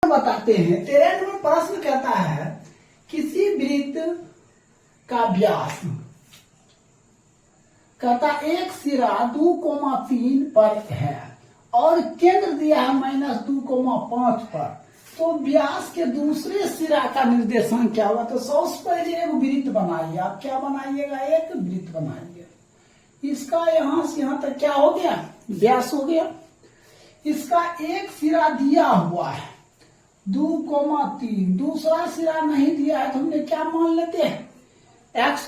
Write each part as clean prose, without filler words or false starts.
बताते हैं 13 नंबर प्रश्न कहता है किसी वृत्त का व्यास कहता एक सिरा 2,3 पर है और केंद्र दिया है -2,5 पर। तो व्यास के दूसरे सिरा का निर्देशन क्या हुआ? तो सबसे पहले एक वृत्त बनाइए। आप क्या बनाइएगा? एक वृत्त बनाइए। इसका यहां से यहां तक क्या हो गया? व्यास हो गया। इसका एक सिरा दिया हुआ है 2,3, दूसरा सिरा नहीं दिया है तो हमने क्या मान लेते हैं? x,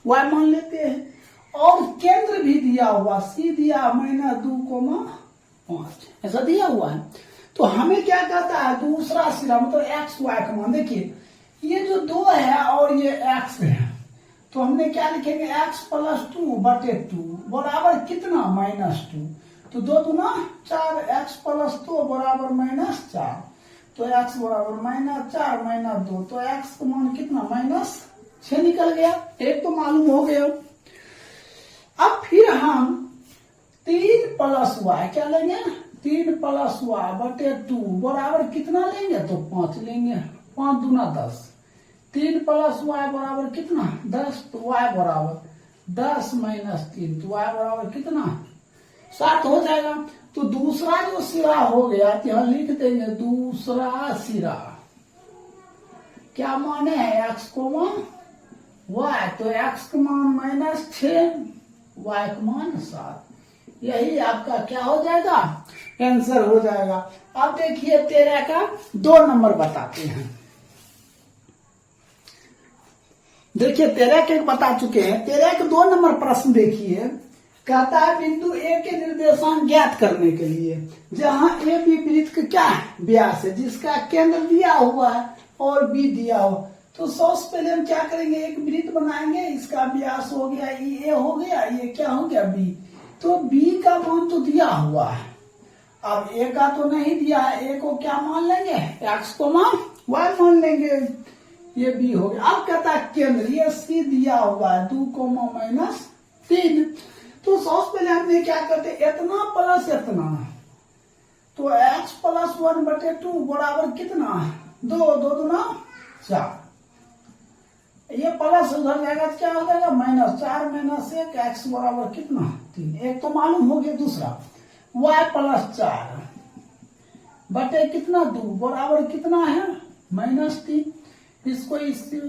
y मान लेते हैं। और केंद्र भी दिया हुआ C दिया -2,5 ऐसा दिया हुआ है। तो हमें क्या कहता है? दूसरा सिरा मतलब x y का मान। देखिए ये जो 2 है और ये x है तो हमने क्या लिखेंगे? x + 2/2 बराबर कितना? -2। तो 2 दूना 4, x + 2 बराबर -4। तो x बराबर -4 -2 तो x का मान कितना? -6 निकल गया। एक तो मालूम हो गया। अब फिर हम 3 + y क्या लेंगे? 3 + y/2 बराबर कितना लेंगे? तो 5 लेंगे। 5 दूना 10। 3 + y बराबर कितना? 10। तो y बराबर 10 - 3 तो y बराबर कितना? 7 हो जाएगा। तो दूसरा जो सिरा हो गया तो यहां लिख देंगे दूसरा सिरा क्या माने है? x, y। तो x का मान -6, y का मान 7। यही आपका क्या हो जाएगा? आंसर हो जाएगा। अब देखिए 13 का 2 नंबर बताते हैं। देखिए 13 के बता चुके हैं। 13 के 2 नंबर प्रश्न देखिए। कहता है बिंदु A के निर्देशांक ज्ञात करने के लिए जहां A B वृत्त का क्या है? व्यास है जिसका केंद्र दिया हुआ है और B दिया हुआ। तो सबसे पहले हम क्या करेंगे? एक वृत्त बनाएंगे। इसका व्यास हो गया ये हो गया, ये क्या हो गया? B। तो B का मान तो दिया हुआ है। अब A का तो नहीं दिया है। A को क्या मान लेंगे? x, y मान लेंगे। ये B हो गया। अब कहता है केंद्र ये C दिया हुआ है 2, -3। तो सबसे पहले हमने क्या करते? इतना प्लस इतना। तो x + 1/2 बराबर कितना? 2 दूना 4। ये प्लस उधर जाएगा तो क्या हो जाएगा? -4 - 1 x बराबर कितना? 3। एक तो मालूम हो गया। दूसरा y + 4 बटे कितना? 2 बराबर कितना है? -3। इसको इससे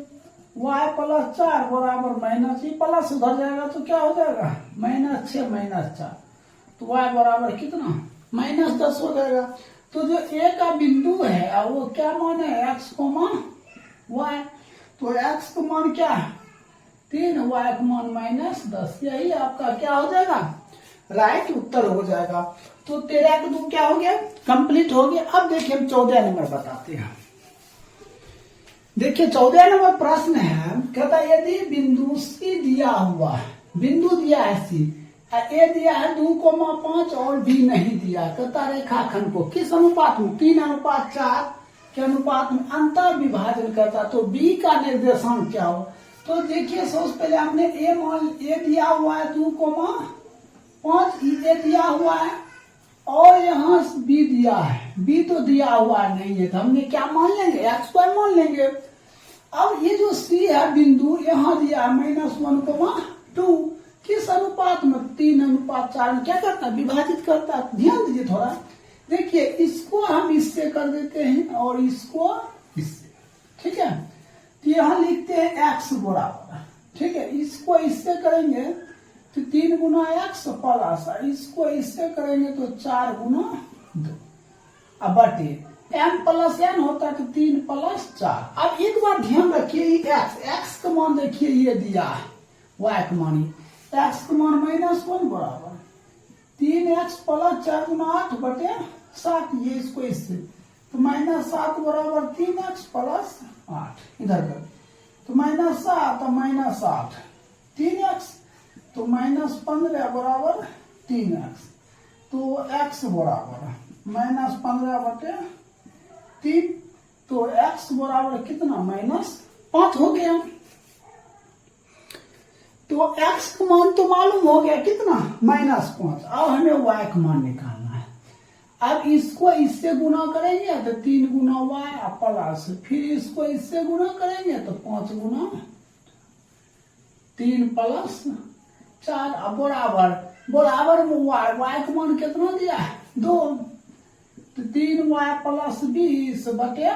y + 4 बराबर -, प्लस उधर जाएगा तो क्या हो जाएगा? -6 - 4 तो y बराबर कितना? -10 हो जाएगा। तो जो A का बिंदु है वो क्या मान है? x, y। तो x का मान क्या है? 3, y का मान -10। यही आपका क्या हो जाएगा? राइट उत्तर हो जाएगा। तो 13 का 2 क्या हो गया? कंप्लीट हो गया। अब देखिए हम 14 नंबर बताते हैं। देखिए 14 नंबर प्रश्न है। कहता यदि बिंदु C दिया हुआ है, बिंदु दिया है C, A दिया है 2,5 और B नहीं दिया। कहता रेखाखंड को किस अनुपात में? 3:4 के अनुपात में अंतर विभाजन करता। तो B का निर्देशांक क्या हो? तो देखिए सबसे पहले हमने A दिया हुआ है 2,5, A दिया हुआ है और यहाँ B दिया है। B तो दिया हुआ नहीं है तो हमने क्या मान लेंगे? x, y मान लेंगे। अब ये जो C है बिंदु यहाँ दिया है -1,2 किस अनुपात में? 3:4 में क्या करता है? विभाजित करता है। ध्यान दीजिए थोड़ा। देखिए इसको हम इससे कर देते हैं और इसको इससे। ठीक है। तो यहाँ लिखते हैं x बराबर। ठीक है। इसको इससे करेंगे तो 3 × x प्लस इसको इससे करेंगे तो 4 × 2 अब बटे m + n होता है तो 3 + 4। अब एक बार ध्यान रखिए x का मान देखिए ये दिया है, y का मान x का मान -1 बराबर 3x + 4 × 8 बटे 7। ये इसको इससे तो -7 बराबर 3x + 8 इधर कर तो -7 और -8 3x तो -15 बराबर 3x। तो x बराबर -15 बटे 3 तो x बराबर कितना? -5 हो गया। तो x का मान तो मालूम हो गया कितना? -5। अब हमें y का मान निकालना है। अब इसको इससे गुना करेंगे तो 3 गुना वाई प्लस, फिर इसको इससे गुना करेंगे तो 5 गुना 3 प्लस 4 बराबर बराबर में वाई, वाई का मान कितना दिया है 2, तो 3 वाई प्लस 20 बटे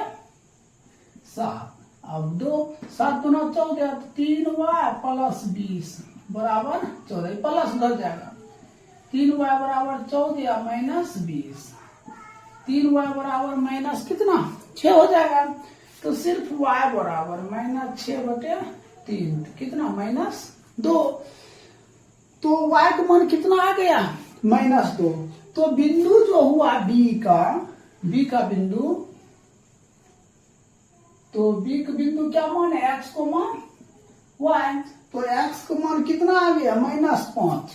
7। अब 2 7 गुना 14, 3 वाई प्लस 20 बराबर 14, प्लस लग जाएगा। 3 वाई बराबर 14 माइनस 20, 3 वाई बराबर माइनस कितना 6 हो जाएगा। तो सिर्फ वाई बराबर माइनस 6 बटे 3, कितना माइनस 2। तो वाई का मान कितना आ गया -2। तो बिंदु जो हुआ बी का बिंदु, तो बी का बिंदु क्या मान है एक्स को मान वाई, तो एक्स का मान कितना आ गया -5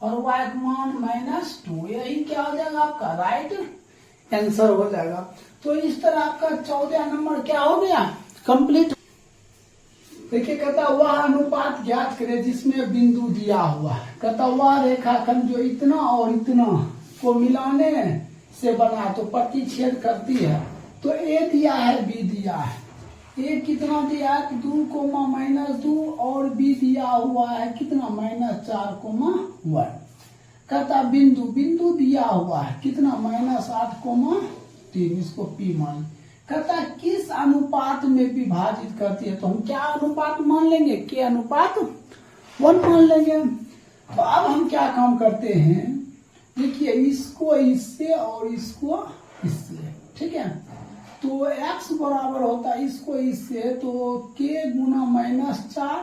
और वाई का मान -2। यही क्या हो जाएगा आपका राइट आंसर हो जाएगा। तो इस तरह आपका 14 नंबर क्या हो गया कंप्लीट। देखिए कहता वह अनुपात ज्ञात करे जिसमें बिंदु दिया हुआ है। कहता वह रेखाखंड जो इतना और इतना को मिलाने से बना तो प्रतिच्छेद करती है। तो ए दिया है बी दिया है, ए कितना दिया है 2, -2 और बी दिया हुआ है कितना -4, 1। कहता बिंदु दिया हुआ है कितना -8, 3, इसको पी मान। कहता किस अनुपात में विभाजित करती है, तो हम क्या अनुपात मान लेंगे के अनुपात 1 मान लेंगे। तो अब हम क्या काम करते हैं, देखिए इसको इससे और इसको इससे, ठीक है। तो x बराबर होता है इसको इससे, तो k गुना -4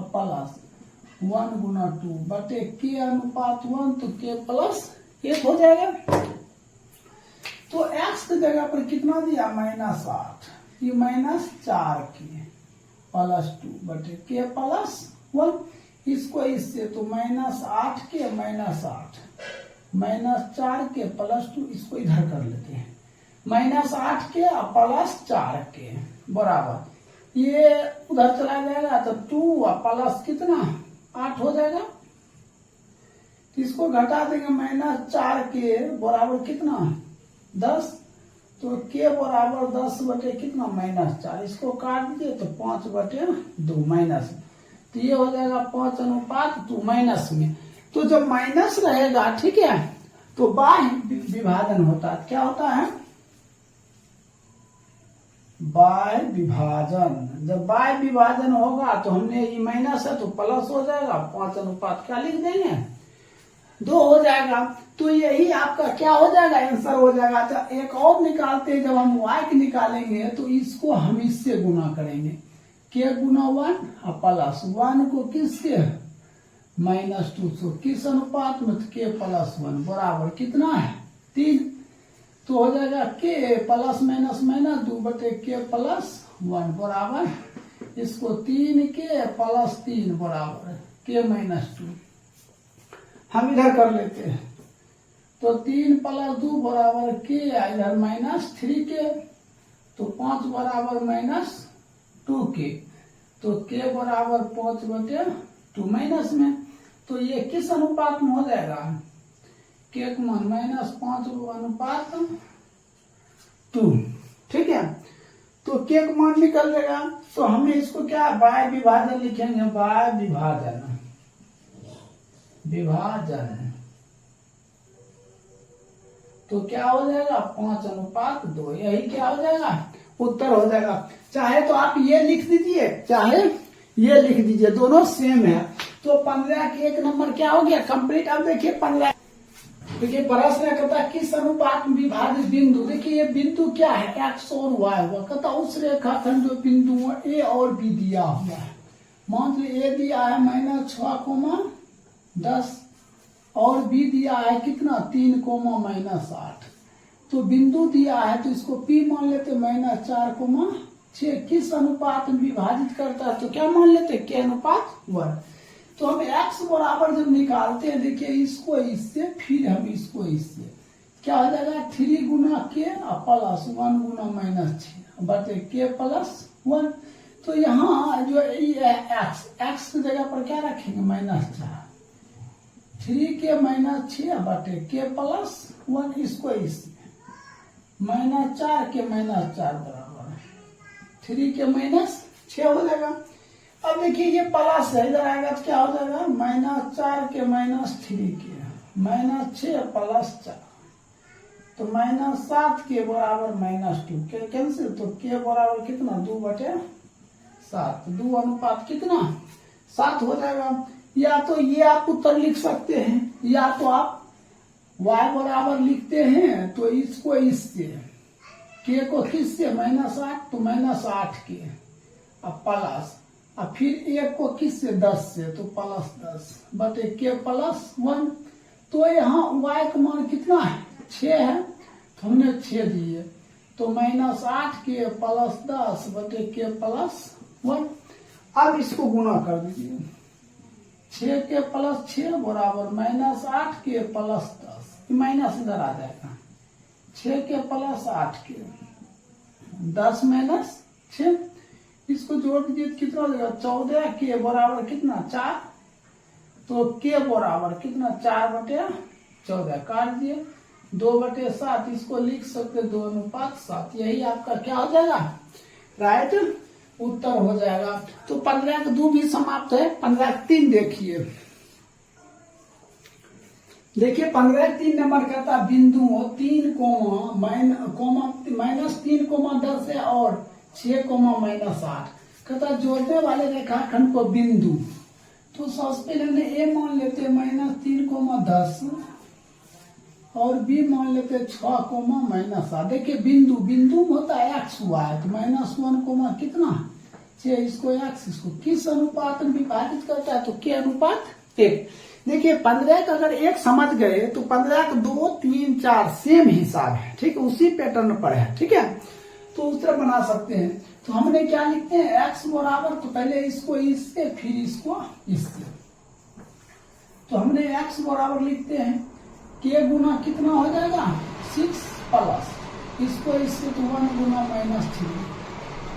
प्लस 1 गुना 2 बटे k अनुपात 1, तो k प्लस 1 हो जाएगा। तो x की जगह पर कितना दिया -8, ये -4k प्लस 2 बटे k प्लस 1, इसको इससे तो -8k -4k प्लस 2, इसको इधर कर लेते हैं -8k प्लस 4k बराबर, ये उधर चला जाएगा तो 2 प्लस कितना 8 हो जाएगा। इसको घटा देंगे -4k बराबर कितना 10, तो k बराबर 10 बटे कितना -4, इसको काट दीजिए तो 5 बटे 2 माइनस, तो ये हो जाएगा 5 अनुपात 2 माइनस में। तो जब माइनस रहेगा ठीक है तो बाह्य विभाजन होता है, क्या होता है बाह्य विभाजन। जब बाह्य विभाजन होगा तो हमने ये माइनस है तो प्लस हो जाएगा, 5 अनुपात क्या लिख देंगे 2 हो जाएगा। तो यही आपका क्या हो जाएगा आंसर हो जाएगा। तो एक और निकालते हैं, जब हम y के निकालेंगे तो इसको हम इससे गुना करेंगे, k गुना 1 प्लस 1 को किससे -2, तो किस अनुपात में k प्लस 1 बराबर कितना है 3, तो हो जाएगा k प्लस माइनस 2 बटे k प्लस 1 बराबर, इसको 3k प्लस 3 बराबर k -2 हम इधर कर लेते हैं। तो 3 प्लस 2 बराबर k, इधर -3k, तो 5 बराबर -2k, तो k बराबर 5 बटे 2 माइनस में। तो ये किस अनुपात में हो जाएगा k का मान -5 अनुपात 2, ठीक है। तो k का मान निकल जाएगा, तो हमें इसको क्या बाह्य विभाजन लिखेंगे, बाह्य विभाजन तो क्या हो जाएगा 5 अनुपात 2, यही क्या हो जाएगा उत्तर हो जाएगा। चाहे तो आप ये लिख दीजिए, चाहे ये लिख दीजिए, दोनों सेम है। तो 15 के 1 नंबर क्या हो गया कंप्लीट। अब देखिए 15, देखिए प्रश्न कहता है किस अनुपात में विभाजित बिंदु, देखिए ये बिंदु क्या है x और y हुआ। कहता उस रेखाखंड जो बिंदु a और b दिया हुआ है, मान लीजिए a दिया है -6, 10 और b दिया है कितना 3, -8। तो बिंदु दिया है तो इसको p मान लेते -4, 6। किस अनुपात में विभाजित करता है, तो क्या मान लेते k अनुपात 1। तो हम x बराबर जब निकालते हैं, देखिए इसको इससे फिर हम इसको इससे, क्या हो जाएगा 3 गुना k प्लस 1 गुना -6 बटे k प्लस 1। तो यहाँ जो ये x की जगह पर क्या रखेंगे -4, 3k -6 बटे k प्लस वन, इसको इससे -4 के -4 बराबर 3 के -6 हो जाएगा। अब देखिए ये प्लस है, इधर आएगा तो क्या हो जाएगा, -4 के -3 के -6 + 4, तो -7 के बराबर -2 के कैंसिल, तो के बराबर कितना 2/7, 2 अनुपात कितना 7 हो जाएगा। या तो ये आप उत्तर लिख सकते हैं, या तो आप y बराबर लिखते हैं तो इसको इससे, के को किससे -8 तो -8 के, अब प्लस, अब फिर 1 को किससे 10 से तो +10 बटे के +1। तो यहाँ y का मान कितना है 6 है, तो हमने 6 दिए, तो -8 के +10 बटे के +1। अब इसको गुणा कर दीजिए, 6 के +6 बराबर -8 के +10, माइनस इधर आ जाएगा, 6 के +8 के 10 - 6, इसको जोड़ दीजिए कितना हो जाएगा 14 के बराबर कितना 4, तो के बराबर कितना 4/14 काट दिए, 2/7 इसको लिख सकते 2 अनुपात 7, यही आपका क्या हो जाएगा राइट उत्तर हो जाएगा। तो 15 का 2 भी समाप्त है। 15 का 3 देखिए, 15 नंबर कहता बिंदु 3, -3, 10 और 6, -8 कहता जोड़ने वाले रेखाखंड को बिंदु, तो सबसे पहले हमने ए मान लेते -3, 10 और बी मान लेते 6, -8। देखिए बिंदु होता है x y, तो -1, कितना 6, इसको x, इसको किस अनुपात में विभाजित करता है, तो के अनुपात 1। देखिए 15 का अगर 1 समझ गए तो 15 का 2, 3, 4 सेम हिसाब है, ठीक है, उसी पैटर्न पर है, ठीक है, तो उस तरह बना सकते हैं। तो हमने क्या लिखते हैं x बराबर, तो पहले इसको इससे फिर इसको इससे, तो हमने x बराबर लिखते हैं के गुना कितना हो जाएगा 6 प्लस इसको इससे तो 1 गुना -3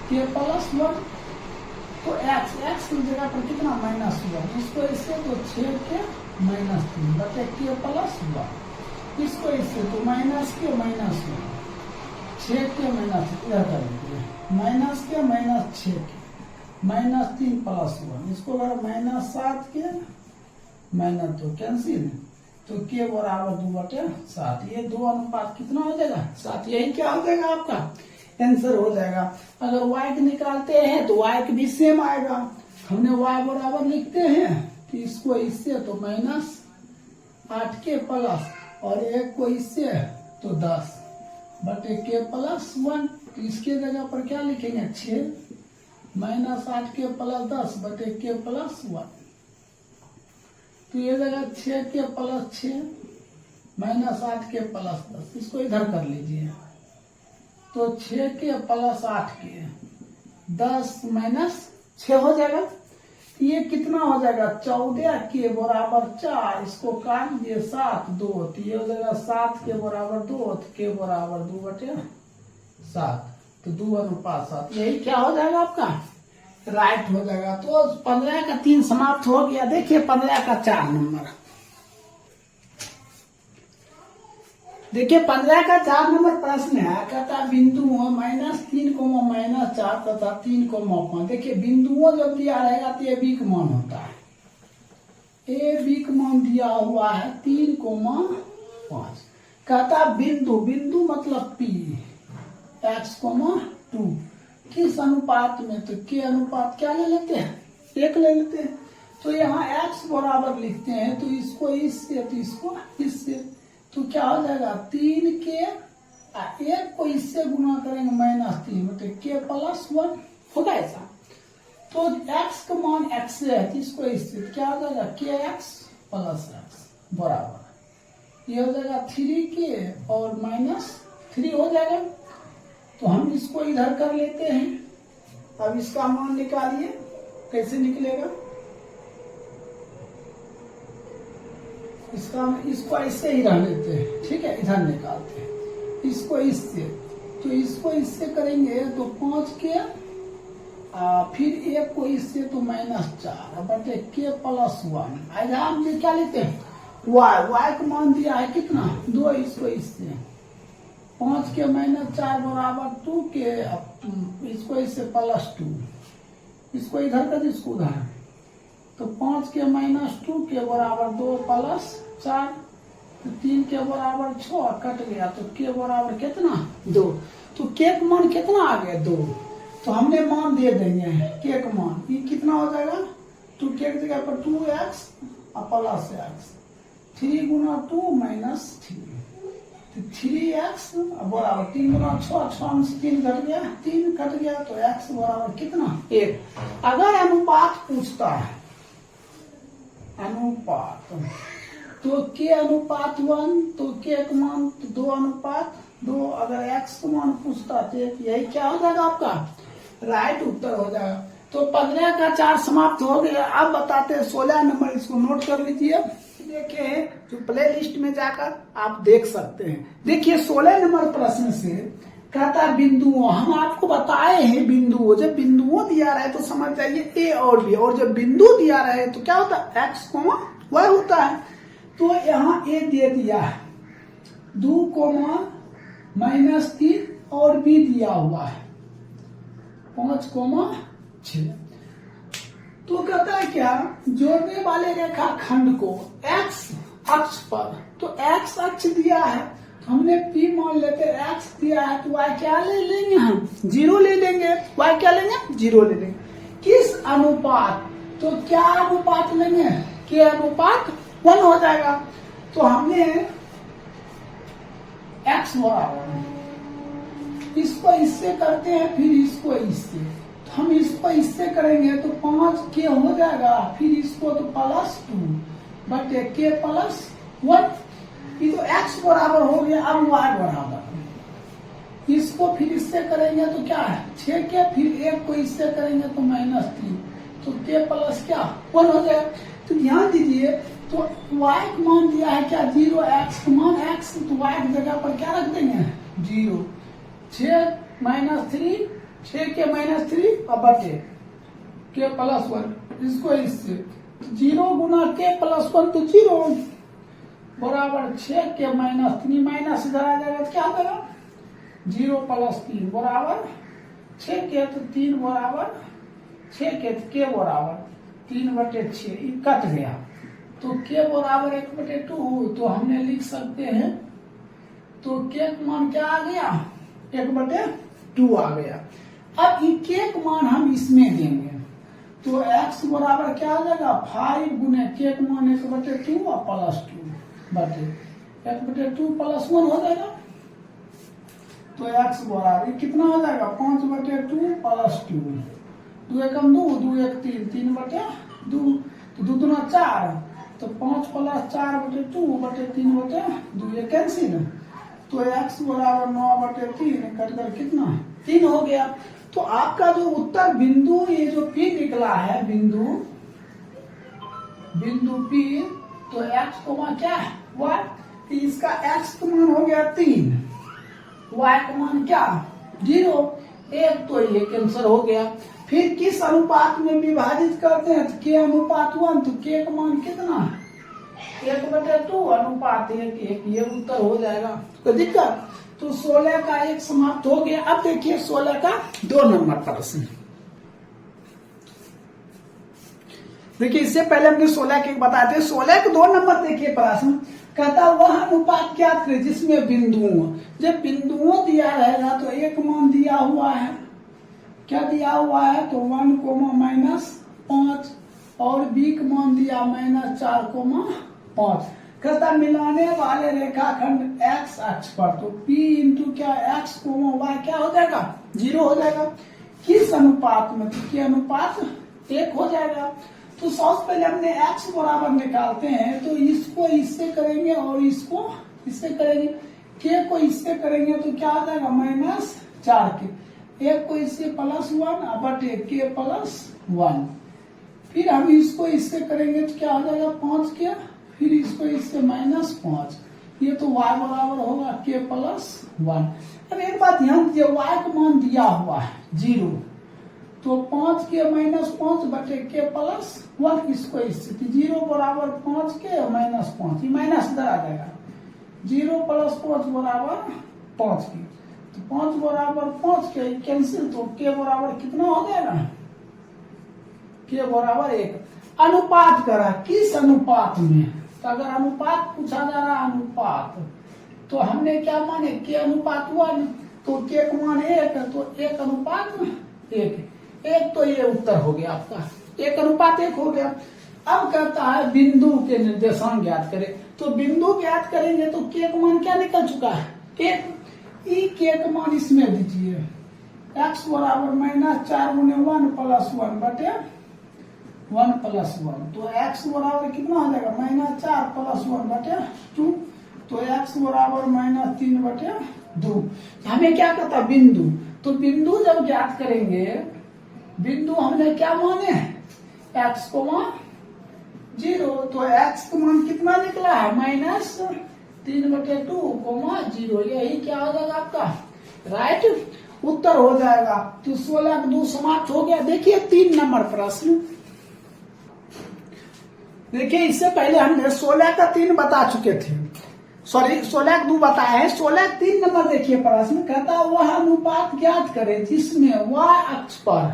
के +1, तो x की जगह पर कितना -1, इसको इससे तो 6 के -3 बटे के +1, इसको इससे तो -1 6 के इधर कर लीजिए -6 के -3 +1, इसको अगर -7 के तो कैंसिल, तो के बराबर 2/7, ये 2 अनुपात कितना हो जाएगा 7, यही क्या हो जाएगा आपका आंसर हो जाएगा। अगर y के निकालते हैं तो y के भी सेम आएगा, हमने y बराबर लिखते हैं तो इसको इससे तो -8 के प्लस और 1 को इससे तो 10 बटे के +1, तो इसके जगह पर क्या लिखेंगे 6 -8 के +10 बटे के +1, तो ये जगह 6 के +6 -8 के +10, इसको इधर कर लीजिए, तो 6 के +8 के 10 - 6 हो जाएगा, ये कितना हो जाएगा 14 के बराबर 4, इसको काट दिए 7 2, तो ये हो जाएगा 7 के बराबर 2, तो के बराबर 2/7, तो 2 अनुपात 7, यही क्या हो जाएगा आपका राइट हो जाएगा। तो 15 का 3 समाप्त हो गया। देखिए 15 का 4 नंबर, देखिए 15 का 4 नंबर प्रश्न है, कहता बिंदु -3, -4 तथा 3, 5। देखिए बिंदुओं जब दिया रहेगा तो ए बी का मान होता है, ए बी का मान दिया हुआ है 3, 5। कहता बिंदु मतलब P x, 2 किस अनुपात में, तो के अनुपात क्या ले लेते हैं 1 ले लेते हैं, तो यहाँ x बराबर लिखते हैं, तो इसको इससे तो इसको इससे, तो क्या हो जाएगा 3 के 1 को इससे गुना करेंगे -3 बटे के +1 होगा ऐसा। तो x का मान x है, तो इसको इससे तो क्या हो जाएगा के x +x बराबर ये हो जाएगा 3 के और -3 हो जाएगा, तो हम इसको इधर कर लेते हैं। अब इसका मान निकालिए, कैसे निकलेगा, इसको ऐसे ही रह लेते हैं, ठीक है, इधर निकालते हैं इसको इससे, तो इसको इससे करेंगे तो 5 के फिर 1 को इससे तो -4 बटे के +1, आज आप ये क्या लेते हैं y का मान दिया है कितना 2, इसको इससे 5 के -4 बराबर 2 के, इसको इससे +2, इसको इधर कर इसको उधर, तो 5 के -2 के बराबर 2 + 4, तो 3 के बराबर 6 कट गया, तो के बराबर कितना 2, तो के का मान कितना आ गया 2, तो हमने मान दे देंगे के का मान, ये कितना हो जाएगा 2 के जगह पर 2x और +x, 3 गुना 2 -3, तो 3x बराबर 3 गुना 6, 6 से 3 घट गया, 3 कट गया, तो x बराबर कितना 1। अगर अनुपात पूछता है, अनुपात, तो के अनुपात 1, तो के का मान 2 अनुपात 2, अगर x का मान पूछता तो यही क्या हो जाएगा आपका राइट उत्तर हो जाएगा। तो 15 का 4 समाप्त हो गया। अब बताते हैं 16 नंबर, इसको नोट कर लीजिए, देखिए जो प्ले लिस्ट में जाकर आप देख सकते हैं। देखिए 16 नंबर प्रश्न से कहता है बिंदुओं, हम आपको बताए हैं बिंदुओं, जब बिंदुओं दिया रहे तो समझ जाइए ए और बी, और जब बिंदु दिया रहे तो क्या होता है x, y होता है। तो यहाँ ए दे दिया है 2, -3 और बी दिया हुआ है 5, 6। तो कहता है क्या, जोड़ने वाले रेखा खंड को x अक्ष पर, तो x अक्ष दिया है तो हमने p मान लेते, x दिया है तो y क्या ले लेंगे, हम 0 ले लेंगे, y क्या लेंगे 0 ले लेंगे। किस अनुपात, तो क्या अनुपात लेंगे, के अनुपात 1 हो जाएगा। तो हमने x बराबर, इसको इससे करते हैं, फिर इसको इससे, तो हम इसको इससे करेंगे तो 5 के हो जाएगा, फिर इसको तो +2 बटे के +1, ये तो x बराबर हो गया। अब y बराबर, इसको फिर इससे करेंगे तो क्या है 6 के, फिर 1 को इससे करेंगे तो -3, तो के प्लस क्या 1 हो जाएगा। तो ध्यान दीजिए, तो y का मान दिया है क्या 0, x का मान x, तो y की जगह पर क्या रख देंगे 0, 6 -3, 6 के -3 और बटे के +1, इसको इससे 0 गुना के +1 तो 0 बराबर 6 के -3, माइनस इधर आ जाएगा तो क्या हो जाएगा 0 + 3 बराबर 6 के, तो 3 बराबर 6 के बराबर 3/6, कट गया, तो के बराबर 1/2, तो हमने लिख सकते हैं, तो के का मान क्या आ गया 1/2 आ गया। अब ये के का मान हम इसमें देंगे, तो x बराबर क्या आ जाएगा 5 गुने के का मान 1/2 और +2 बटे 1/2 +1 हो जाएगा। तो x बराबर कितना हो जाएगा 5/2 +2, 2 एकम 2, 2 एक 3, 3/2, तो 2 दूना 4, तो 5 + 4/2 बटे 3/2, ये कैंसिल, तो x बराबर 9/3, कटकर कितना 3 हो गया। तो आपका जो उत्तर बिंदु, ये जो P निकला है बिंदु P, तो x को मान क्या है y, इसका x का मान हो गया 3, y का मान क्या 0, 1, तो ये कैंसर हो गया। फिर किस अनुपात में विभाजित करते हैं, तो के अनुपात 1, तो के का मान कितना 1/2 अनुपात 1, ये उत्तर हो जाएगा। तो दिक्कत, तो 16 का 1 समाप्त हो गया। अब देखिए 16 का 2 नंबर प्रश्न, देखिए इससे पहले हमने 16 के बताते हैं, 16 के 2 नंबर देखिए प्रश्न, कहता वह अनुपात क्या करे जिसमें बिंदुओं, जब बिंदुओं दिया रहेगा तो एक मान दिया हुआ है, क्या दिया हुआ है, तो 1, -5 और b का मान दिया -4, कहता मिलाने वाले रेखाखंड x अक्ष पर, तो p इंटू क्या x, y क्या हो जाएगा 0 हो जाएगा। किस अनुपात में, तो के अनुपात 1 हो जाएगा। तो सबसे पहले हमने x बराबर निकालते हैं, तो इसको इससे करेंगे और इसको इससे करेंगे, k को इससे करेंगे तो क्या आ जाएगा -4 के, 1 को इससे +1 बटे के +1, फिर हम इसको इससे करेंगे तो क्या हो जाएगा 5 के, फिर इसको इससे -5, ये तो y बराबर होगा के +1। अब एक बात ध्यान दीजिए, y का मान दिया हुआ है 0, तो 5 के माइनस 5 बटे के प्लस 1 इसको स्थिति 0 बराबर 5 के माइनस 5 ये माइनस इधर आ जाएगा 0 प्लस 5 बराबर 5 के तो 5 बराबर 5 के कैंसिल तो के बराबर कितना हो जाएगा के बराबर 1 अनुपात करा किस अनुपात में तो अगर अनुपात पूछा जा रहा अनुपात तो हमने क्या माने के अनुपात 1 तो के का मान 1 तो 1 अनुपात 1 तो ये उत्तर हो गया आपका 1 अनुपात 1 हो गया। अब कहता है बिंदु के निर्देशांक ज्ञात करें तो बिंदु ज्ञात करेंगे तो के का मान क्या निकल चुका है 1 ई के का मान इसमें दीजिए x बराबर माइनस 4 गुने 1 प्लस 1 बटे 1 प्लस 1 तो x बराबर कितना हो जाएगा माइनस 4 प्लस 1 बटे 2 तो x बराबर माइनस 3 बटे 2 हमें क्या कहता बिंदु तो बिंदु जब ज्ञात करेंगे बिंदु हमने क्या माने x को मान 0 तो x का मान कितना निकला है माइनस 3 बटे 2 0 यही क्या हो जाएगा आपका राइट उत्तर हो जाएगा। तो 16 2 समाप्त हो गया। देखिए 3 नंबर प्रश्न देखिए इससे पहले हमने 16 का 3 बता चुके थे सॉरी 16 का 2 बताए हैं 16 3 नंबर देखिए प्रश्न कहता वह अनुपात ज्ञात करे जिसमें y अक्ष पर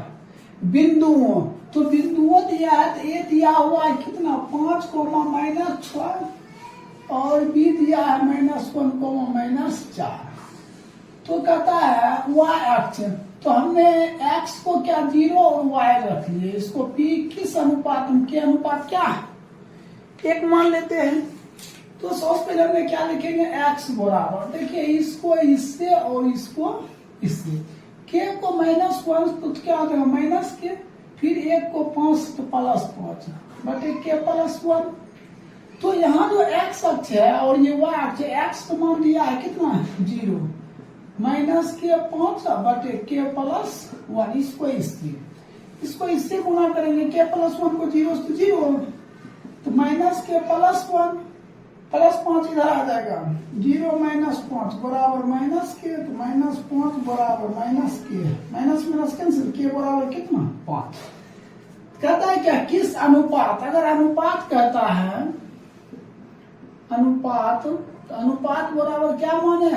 बिंदुओं तो बिंदुओं दिया है तो ए दिया हुआ है कितना 5 माइनस 6 और बी दिया है -1 माइनस 4 तो कहता है y अक्ष तो हमने x को क्या 0 और y रख लिए इसको p किस अनुपात में के अनुपात क्या 1 मान लेते हैं तो सबसे पहले हमने क्या लिखेंगे x बराबर देखिए इसको इससे और इसको इससे k को -1 तो क्या हो जाएगा माइनस के फिर 1 को 5 तो प्लस 5 बटे k प्लस 1 तो यहाँ जो x अक्ष है और ये y अक्ष है x का मान दिया है कितना 0 माइनस के 5 बटे के प्लस 1 इसको इससे गुणा करेंगे के प्लस 1 को 0 से 0 तो माइनस के प्लस 1 प्लस 5 इधर आ जाएगा 0 माइनस 5 बराबर माइनस के तो माइनस 5 बराबर माइनस के माइनस कैंसिल के बराबर कितना 5 कहता है क्या किस अनुपात अगर अनुपात कहता है अनुपात तो अनुपात बराबर क्या माने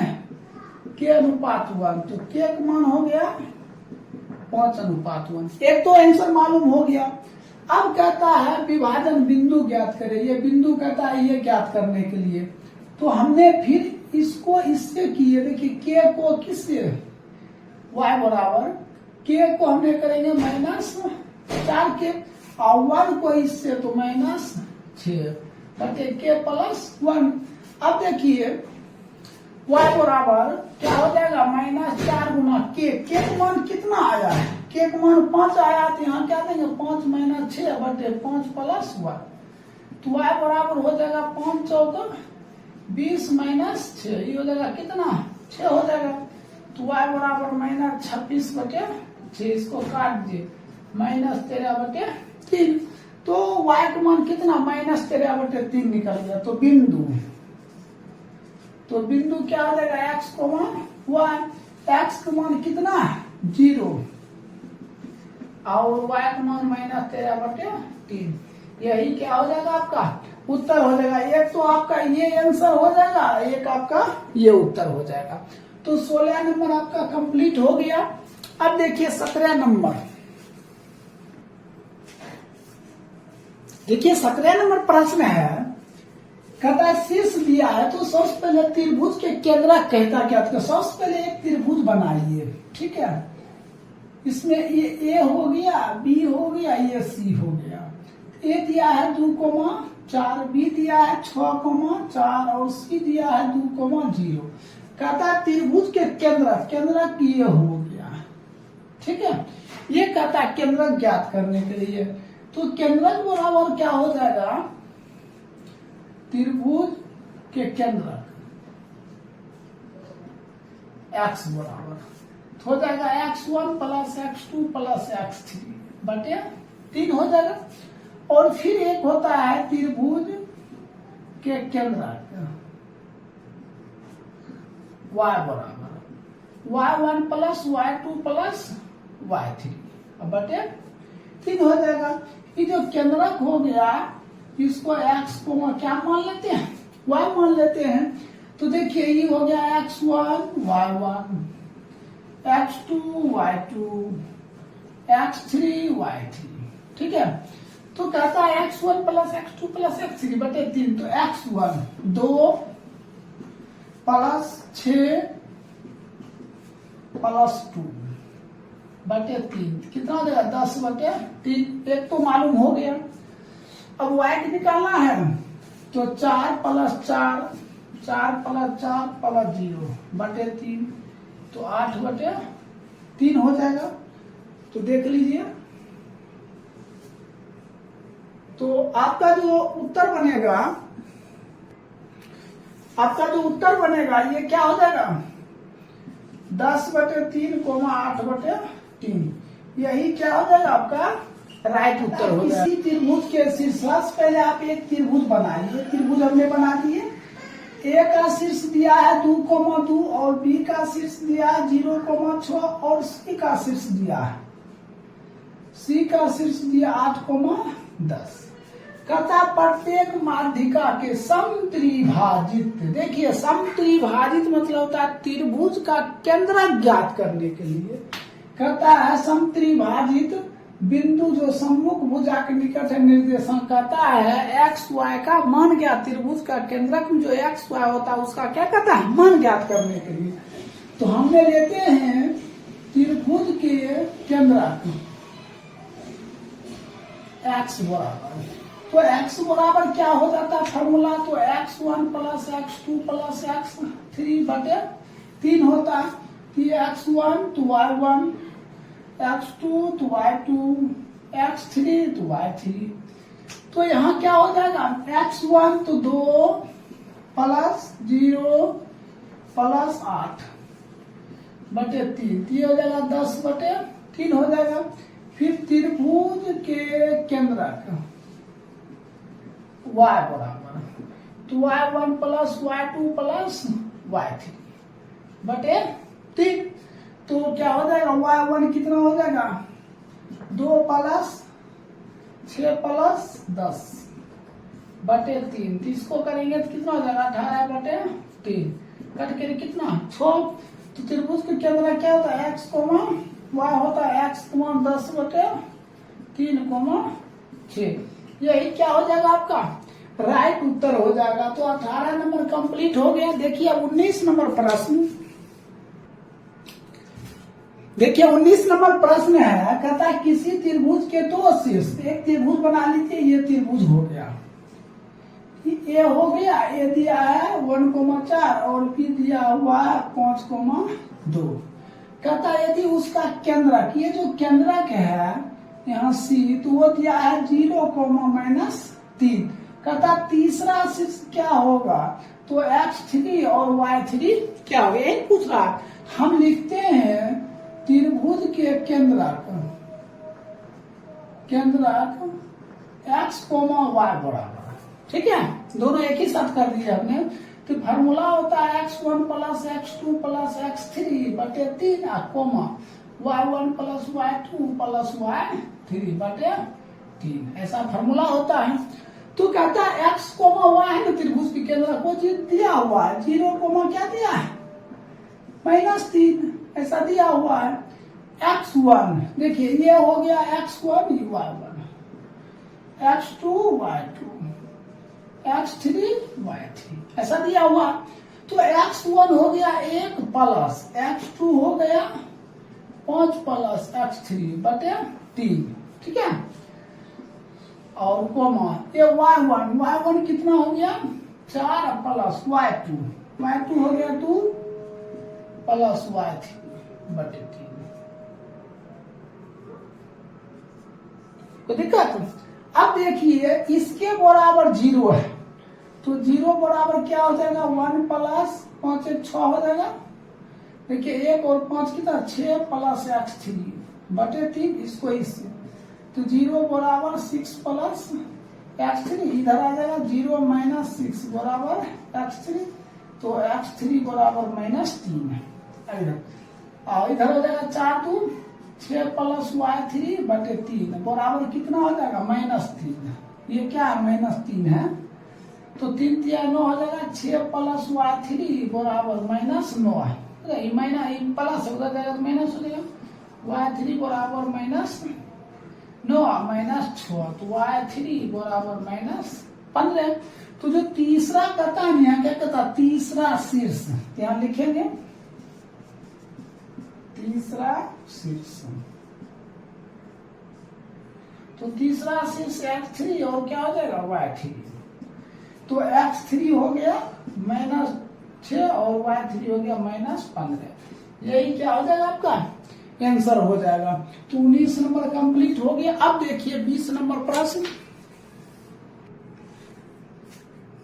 के अनुपात 1 तो के का मान हो गया 5 अनुपात 1 एक तो आंसर मालूम हो गया। अब कहता है विभाजन बिंदु ज्ञात करें ये बिंदु कहता है ये ज्ञात करने के लिए तो हमने फिर इसको इससे किए देखिए के को किससे y बराबर के को हमने करेंगे -4 के और 1 को इससे तो -6 बटे के प्लस 1 अब देखिए y बराबर क्या हो जाएगा -4 गुना के मान कितना आया है के मान 5 आया तो यहाँ क्या देंगे 5 - 6 बटे 5 प्लस 1 तो y बराबर हो जाएगा 5 चौका 20 माइनस 6 ये हो जाएगा कितना 6 हो जाएगा तो y बराबर -26 बटे 6 इसको काट दिए -13 बटे 3 तो y का मान कितना -13 बटे 3 निकल गया तो बिंदु क्या हो जाएगा x को मान x का मान कितना 0 और y का मान -13 बटे 3 यही क्या हो जाएगा आपका उत्तर हो जाएगा। एक तो आपका ये आंसर हो जाएगा एक आपका ये उत्तर हो जाएगा। तो 16 नंबर आपका कंप्लीट हो गया। अब देखिए 17 नंबर देखिए 17 नंबर प्रश्न है कहता है शीर्ष दिया है तो सबसे पहले त्रिभुज के केंद्रक कहता क्या था सबसे पहले एक त्रिभुज बनाइए ठीक है इसमें ये ए हो गया बी हो गया ये सी हो गया ए दिया है 2,4 बी दिया है 6,4 और सी दिया है 2,0 कहता है त्रिभुज के केंद्रक ये हो गया ठीक है ये कहता है केंद्रक ज्ञात करने के लिए तो केंद्रक बराबर क्या हो जाएगा त्रिभुज के केंद्रक x बराबर हो जाएगा x1 plus x2 plus x3 बटे 3 हो जाएगा और फिर एक होता है त्रिभुज के केंद्रक y बराबर y1 plus y2 plus y3 बटे 3 हो जाएगा। ये जो केंद्रक हो गया इसको x को क्या मान लेते हैं, y मान लेते हैं। तो देखिए ये हो गया x1 y1, x2 y2, x3 y3, ठीक है। तो कहता है x1 plus x2 plus x3 बटे 3, तो x1 2 प्लस 6 प्लस 2 बटे 3 कितना हो जाएगा 10 बटे 3। एक तो मालूम हो गया। अब y निकालना है तो 4 प्लस 4 4 प्लस 4 प्लस 0 बटे 3, तो 8 बटे 3 हो जाएगा। तो देख लीजिए, तो आपका जो उत्तर बनेगा ये क्या हो जाएगा 10 बटे 3 कोमा 8 बटे 3, यही क्या हो जाएगा आपका राइट उत्तर हो जाएगा। इसी त्रिभुज के शीर्षांश पहले आप एक त्रिभुज बनाइए। त्रिभुज हमने बना दिए। ए का शीर्ष दिया है 2,2 और बी का शीर्ष दिया है 0,6 और सी का शीर्ष दिया है 8,10। कहता प्रत्येक माध्यिका के समत्रिभाजित, देखिए समत्रिभाजित मतलब होता है त्रिभुज का केंद्रक ज्ञात करने के लिए। कहता है समत्रिभाजित बिंदु जो सम्मुख भुजा के निकट है निर्देशन कहता है एक्स वाई का मान ज्ञात, त्रिभुज का केंद्रक में जो एक्स वाई होता है उसका क्या कहता है मान ज्ञात करने के लिए। तो हमने लेते हैं त्रिभुज के केंद्रक एक्स बराबर, तो x बराबर क्या हो जाता है फॉर्मूला, तो x1 plus x2 plus x3 बटे 3 होता है। x1 तो y1, x2 तो y2, x3 तो y3। तो यहाँ क्या हो जाएगा x1 तो 2 प्लस 0 प्लस 8 बटे 3, ये हो जाएगा 10 बटे 3 हो जाएगा। फिर त्रिभुज के केंद्रक y बराबर, तो y1 plus y2 plus y3 बटे 3, तो क्या हो जाएगा y1 कितना हो जाएगा 2 प्लस 6 प्लस 10 बटे 3, तो इसको करेंगे तो कितना हो जाएगा 18 बटे 3, कट के कितना 6। तो त्रिभुज के केंद्र क्या होता है x कोमा y होता है x कोमा 10 बटे 3 कोमा 6, यही क्या हो जाएगा आपका राइट उत्तर हो जाएगा। तो 18 नंबर कंप्लीट हो गया। देखिए अब 19 नंबर प्रश्न, देखिए 19 नंबर प्रश्न है। कहता है किसी त्रिभुज के दो शीर्ष, एक त्रिभुज बना लीजिए, ये त्रिभुज हो गया, ये हो गया, ये दिया है 1,4 और बी दिया हुआ है 5,2। कहता है यदि उसका केंद्रक, ये जो केंद्रक है यहाँ सी, तो वो दिया है 0,-3। कहता तीसरा शीर्ष क्या होगा, तो x3 और y3 क्या होगा, यही पूछ रहा है। हम लिखते हैं त्रिभुज के केंद्रक x, y बराबर, ठीक है, दोनों एक ही साथ कर दिया हमने। तो फार्मूला होता है x1 plus x2 plus x3 बटे 3 coma y1 plus y2 plus y3 बटे 3, ऐसा फार्मूला होता है। तो कहता है x कोमा y है ना त्रिभुज के केंद्र को दिया हुआ है 0 कोमा क्या दिया है -3, ऐसा दिया हुआ है। x1 देखिए ये हो गया x1 y1, x2 y2, x3 y3 ऐसा दिया हुआ। तो x1 हो गया 1 प्लस x2 हो गया 5 प्लस x3 बटे 3, ठीक है, और कोमा ये y1 कितना हो गया 4 प्लस y2 हो गया 2 प्लस y3 बटे 3। तो दिक्कत, अब देखिए इसके बराबर 0 है, तो 0 बराबर क्या हो जाएगा 1 प्लस 5 6 हो जाएगा। देखिए 1 और 5 कितना 6 प्लस x3 बटे 3, इसको इससे, तो 0 बराबर 6 प्लस x3, इधर आ जाएगा 0 माइनस 6 बराबर x3, तो x3 बराबर -3 है इधर, और इधर हो जाएगा 4 2 6 प्लस y3 बटे 3 बराबर कितना हो जाएगा -3। ये क्या है -3 है, तो 3 तिया 9 हो जाएगा। 6 प्लस y3 बराबर -9 है, ये प्लस हो जाएगा तो माइनस हो जाएगा। y3 बराबर -9 -6 तो y3 बराबर -15। तो जो तीसरा कथन है क्या कहता, तीसरा शीर्ष यहाँ लिखेंगे, तीसरा शीर्ष। तो तीसरा शीर्ष x3 और क्या हो जाएगा y3। तो x3 हो गया -6 और y3 हो गया -15। यही क्या हो जाएगा आपका आंसर हो जाएगा। तो 19 नंबर कंप्लीट हो गया। अब देखिए 20 नंबर प्रश्न।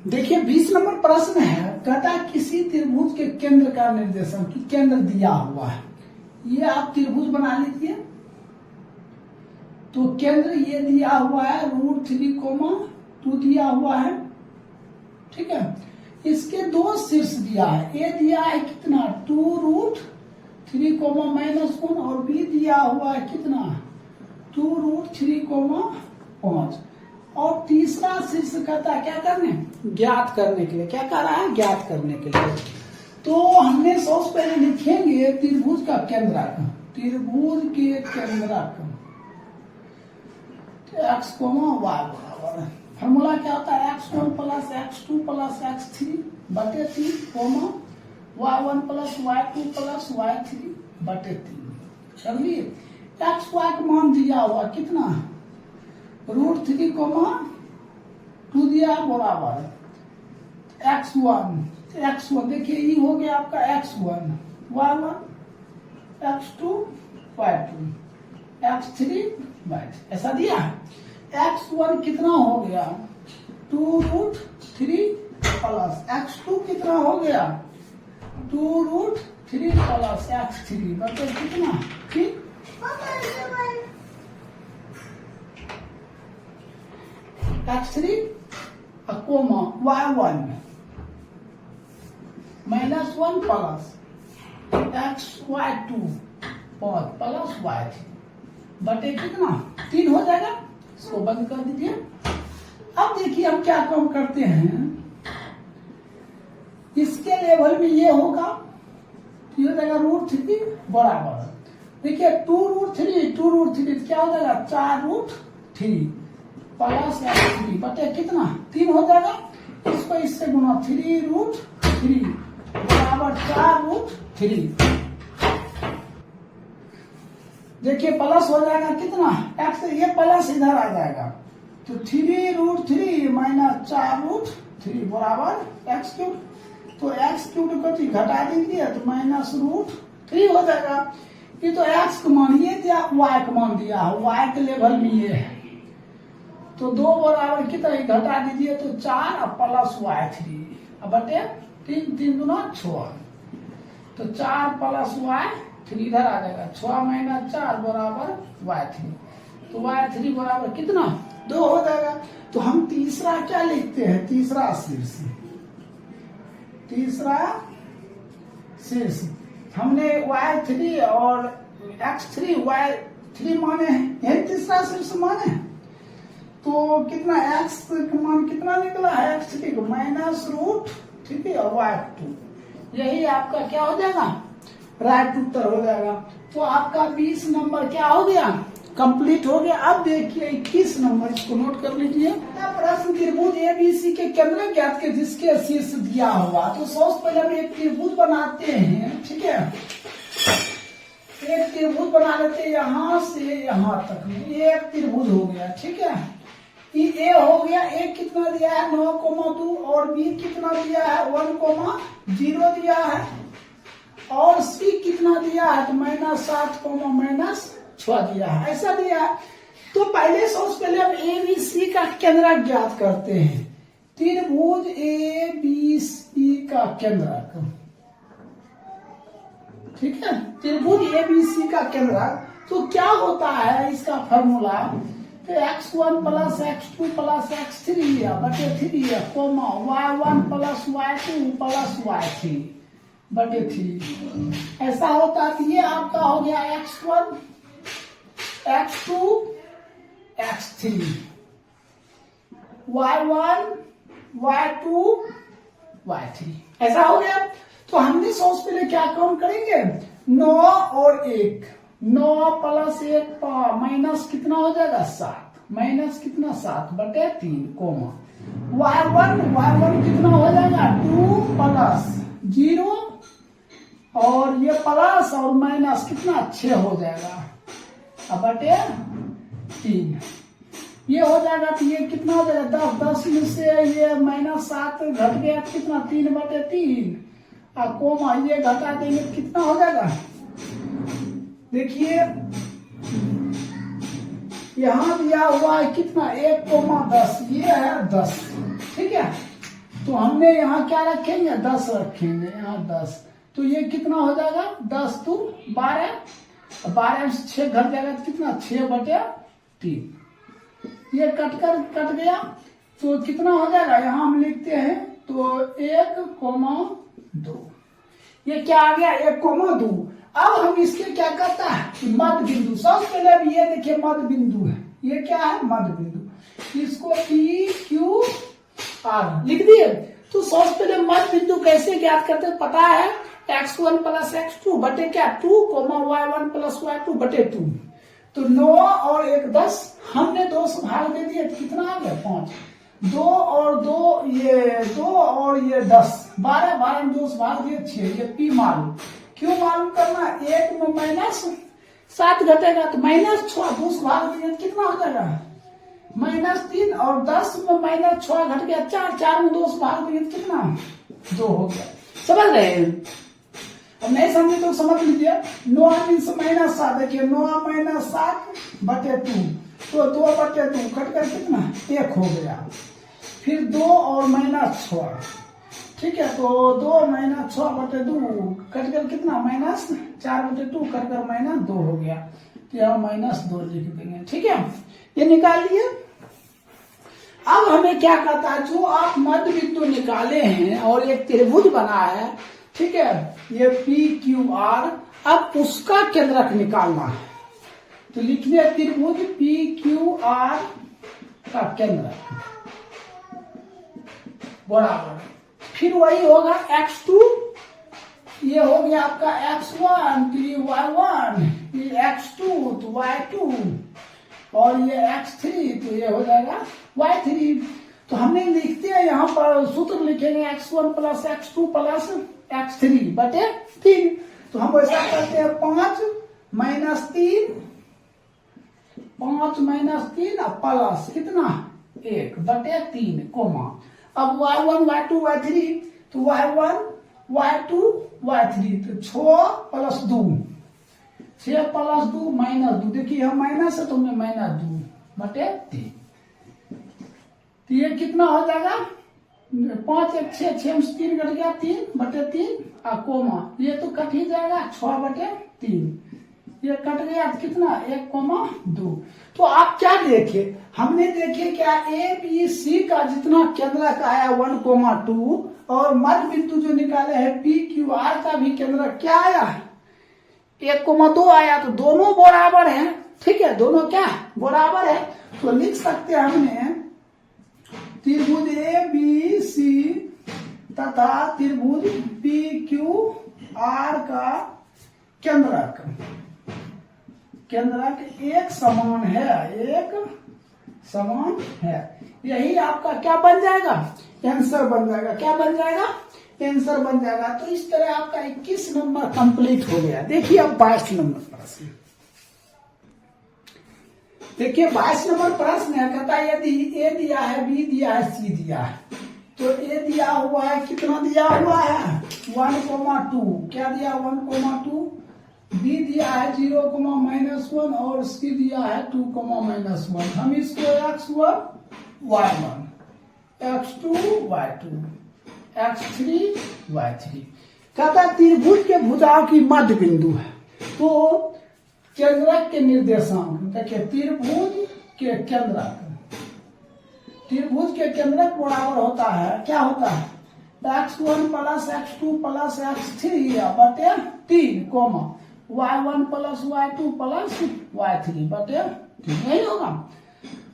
देखिए 20 नंबर प्रश्न है, कहता किसी त्रिभुज के केंद्र का निर्देशन की केंद्र दिया हुआ है। ये आप त्रिभुज बना लीजिए। तो केंद्र ये दिया हुआ है √3,2 दिया हुआ है, ठीक है। इसके दो शीर्ष दिया है, ए दिया है कितना 2√3, -1 और बी दिया हुआ है कितना 2√3,5। और तीसरा शीर्ष कहता है क्या करने, ज्ञात करने के लिए। क्या कर रहा है, ज्ञात करने के लिए। तो हमने सबसे पहले लिखेंगे त्रिभुज का केंद्रक, त्रिभुज के केंद्रक x, y बराबर है। फॉर्मूला क्या होता है x1 + x2 + x3 बटे 3, y1 + y2 + y3 बटे 3। चलिए x y का मान दिया हुआ कितना √3,2 दिया बराबर x1 देखिए ये हो गया आपका x1, y1, x2, y2, x3, y3 ऐसा दिया। x1 कितना हो गया 2√3 प्लस x2 कितना हो गया 2√3 प्लस x3 बटे कितना 3। x3 coma y1 -1 plus y2 plus y3 बटे कितना 3 हो जाएगा। इसको बंद कर दीजिए। अब देखिए हम क्या काम करते हैं, इसके लेवल में ये होगा, ये हो जाएगा √3 बराबर। देखिए 2√3 क्या हो जाएगा 4√3 प्लस x3 बटे कितना 3 हो जाएगा। इसको इससे गुना 3√3 बराबर 4√3। देखिए प्लस हो जाएगा कितना x, ये प्लस इधर आ जाएगा। तो 3√3 - 4√3 बराबर x3। तो x3 को घटा दीजिए तो -√3 हो जाएगा। ये तो x का मान ये दिया, y का मान दिया, y के लेवल में ये है। तो 2 बराबर कितना घटा दीजिए तो 4 प्लस y3 बटे 3 दूना 6। तो 4 प्लस y3 इधर आ जाएगा। 6 - 4 बराबर y3। तो y3 बराबर कितना 2 हो जाएगा। तो हम तीसरा क्या लिखते हैं, तीसरा शीर्ष हमने y3 और x3 y3 माने हैं, यही तीसरा शीर्ष माने हैं। तो कितना x का मान कितना निकला है x3 को -√3 और y2, यही आपका क्या हो जाएगा राइट उत्तर हो जाएगा। तो आपका 20 नंबर क्या हो गया कंप्लीट हो गया। अब देखिए 21 नंबर, इसको नोट कर लीजिए। प्रश्न त्रिभुज एबीसी के केंद्र ज्ञात के जिसके शीर्ष दिया हुआ। तो सबसे पहले हम एक त्रिभुज बनाते हैं, ठीक है। एक त्रिभुज बना लेते हैं यहाँ से यहाँ तक में, ये एक त्रिभुज हो गया, ठीक है। ये ए हो गया, ए कितना दिया है 9,2 और बी कितना दिया है 1,0 दिया है और सी कितना दिया है तो -7, -6 दिया है, ऐसा दिया है। तो पहले सबसे पहले हम ए बी सी का केंद्रक ज्ञात करते हैं। त्रिभुज ए बी सी का केंद्रक, ठीक है। त्रिभुज ए बी सी का केंद्रक तो क्या होता है इसका फॉर्मूला, x1 + x2 + x3 बटे 3 कोमा y1 + y2 + y3 बटे 3। ऐसा होता है कि ये आपका हो गया x1 x2 x3 y1 y2 y3 ऐसा हो गया। तो हमने सबसे पहले क्या काम करेंगे, 9 और 1, 9 प्लस 1 माइनस कितना हो जाएगा 7, माइनस कितना 7 बटे 3 कोमा y1 कितना हो जाएगा 2 प्लस 0 और ये प्लस और माइनस कितना 6 हो जाएगा अब बटे 3 ये हो जाएगा। तो ये कितना हो जाएगा 10 में से ये माइनस 7 घट गया कितना 3 बटे 3 और कोमा ये घटा देंगे कितना हो जाएगा, देखिए यहां दिया हुआ है कितना 1,10 ये है 10, ठीक है। तो हमने यहाँ क्या रखेंगे 10 रखेंगे, यहाँ 10 तो ये कितना हो जाएगा 10 तो 12, 12 से 6 घट जाएगा तो कितना 6 बटे 3, ये कट गया तो कितना हो जाएगा, यहाँ हम लिखते हैं तो 1,2 ये क्या आ गया 1,2। अब हम इसके क्या करता है कि मध्य बिंदु, सबसे पहले अब ये देखिए मध्य बिंदु है, ये क्या है मध्य बिंदु, इसको पी क्यू आर लिख दिए। तो सबसे पहले मध्य बिंदु कैसे ज्ञात करते हैं पता है, x1 प्लस x2 बटे क्या 2 y1 प्लस y2 बटे 2। तो 9 और 1 10, हमने 2 से भाग दे दिए तो कितना आ गया 5, 2 और 2 ये 2 और ये 10 12, 12 में 2 से भाग दिए 6, ये पी मालूम, क्यों मालूम करना 1 में माइनस 7 घटेगा तो माइनस 6, 2 से भाग दिए कितना हो जाएगा -3 और 10 में माइनस 6 घट गया 4, 4 में 2 से भाग दिए कितना 2 हो गया। समझ रहे हैं, अब नहीं समझे तो समझ लीजिए 9 मीन्स -7, देखिए 9 - 7 बटे 2 तो 2 बटे 2 कट कर कितना 1 हो गया, फिर 2 और -6, ठीक है। तो 2 - 6 बटे 2 कट कर कितना -4 बटे 2 कट कर -2 हो गया, तो यहाँ -2 लिख देंगे, ठीक है। ये निकाल लिए। अब हमें क्या कहता है, जो आप मध्य बिंदु निकाले हैं और एक त्रिभुज बना है, ठीक है, ये पी क्यू आर, अब उसका केंद्रक निकालना है। तो लिखने त्रिभुज पी क्यू आर का केंद्रक बराबर, फिर वही होगा x2, ये हो गया आपका x1 तो ये y1, ये x2 तो y2 और ये x3 तो ये हो जाएगा y3। तो हमने लिखते हैं यहाँ पर सूत्र लिखेंगे x1 plus x2 plus x3 बटे 3। तो हम ऐसा करते हैं 5 - 3 प्लस कितना 1 बटे 3 कोमा, अब y1 y2 y3 तो y1 y2 y3 तो 6 प्लस 2 -2, देखिए यहाँ माइनस है तो -2 बटे 3, तो ये कितना हो जाएगा 5 1 6, 6 में 3 कट गया 3 बटे 3 और कोमा ये तो कट ही जाएगा 6 बटे 3, ये कट गया कितना 1,2। तो आप क्या देखे, हमने देखे क्या ए बी सी का जितना केंद्रक आया 1,2 और मध्य बिंदु जो निकाले हैं पी क्यू आर का भी केंद्रक क्या आया 1,2 आया, तो दोनों बराबर हैं, ठीक है, दोनों क्या बराबर है। तो लिख सकते हैं हमने त्रिभुज ए बी सी तथा त्रिभुज पी क्यू आर का केंद्रक एक समान है, यही आपका क्या बन जाएगा आंसर बन जाएगा, क्या बन जाएगा आंसर बन जाएगा। तो इस तरह आपका 21 नंबर कंप्लीट हो गया। देखिए अब 22 नंबर प्रश्न, देखिए 22 नंबर प्रश्न है, कहता है यदि ए दिया है बी दिया है सी दिया है, तो ए दिया हुआ है कितना दिया हुआ है 1,2, क्या दिया 1,2, बी दिया है 0,-1 और सी दिया है 2,-1। हम इसको x1 y1 x2 y2 x3 y3 कहता है त्रिभुज के भुजाओं की मध्य बिंदु है, तो केंद्रक के निर्देशांक देखिए त्रिभुज के केंद्रक बराबर होता है, क्या होता है x1 plus x2 plus x3 बटे 3 coma y1 plus y2 plus y3 बटे 3, यही होगा।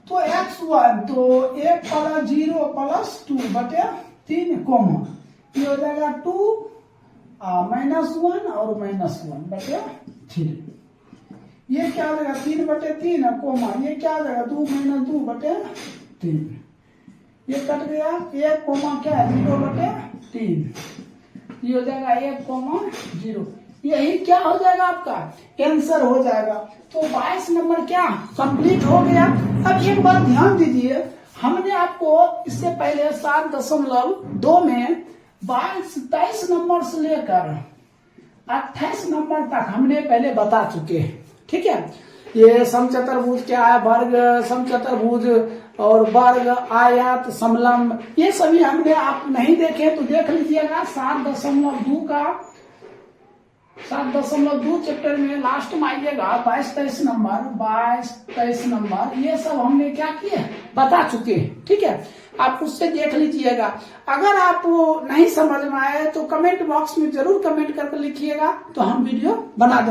तो x1 तो 1 प्लस 0 प्लस 2 बटे 3 कोमा, ये हो जाएगा 2 -1 और -1 बटे 3। ये क्या हो जाएगा 3 बटे 3 कोमा, ये क्या हो जाएगा 2 - 2 बटे 3, ये कट गया। 1 कोमा क्या है 0 बटे 3, ये हो जाएगा 1 कोमा 0, यही क्या हो जाएगा आपका आंसर हो जाएगा। तो 22 नंबर क्या कंप्लीट हो गया। अब एक बात ध्यान दीजिए, हमने आपको इससे पहले 7.2 में 23 नंबर से लेकर 28 नंबर तक हमने पहले बता चुके हैं, ठीक है। ये समचतुर्भुज क्या है, वर्ग, समचतुर्भुज और वर्ग, आयत, समलंब, ये सभी हमने आप नहीं देखे तो देख लीजिएगा। 7.2 चैप्टर में लास्ट में आइएगा 22-23 नंबर, ये सब हमने क्या किए बता चुके हैं, ठीक है। आप उससे देख लीजिएगा। अगर आप नहीं समझ में आए तो कमेंट बॉक्स में जरूर कमेंट करके लिखिएगा, तो हम वीडियो बना देंगे।